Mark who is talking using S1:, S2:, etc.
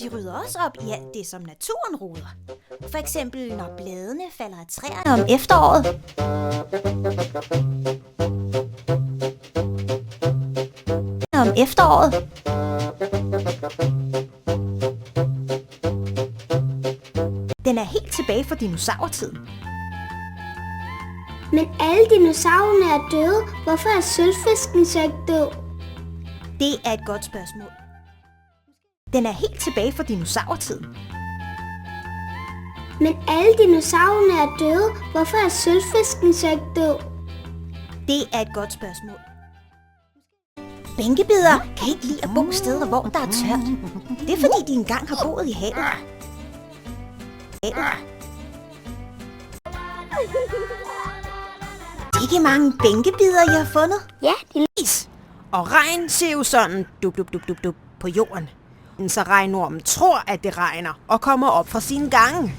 S1: de rydder også op i alt det, som naturen roder. For eksempel når bladene falder af træerne om efteråret. Om efteråret. Den er helt tilbage fra dinosaurtiden.
S2: Men alle dinosaurerne er døde. Hvorfor er sølvfisken så ikke død?
S1: Det er et godt spørgsmål. Den er helt tilbage fra dinosaurtiden.
S2: Men alle dinosaurerne er døde. Hvorfor er sølvfisken så ikke død?
S1: Det er et godt spørgsmål. Bænkebidere kan ikke lide at bo steder, hvor der er tørt. Det er fordi, de engang har boet i havet. Det er ikke mange bænkebidere, I har fundet.
S2: Ja, det
S3: Is. Og regn ser jo sådan dub på jorden. Så regnormen tror, at det regner og kommer op fra sine gange.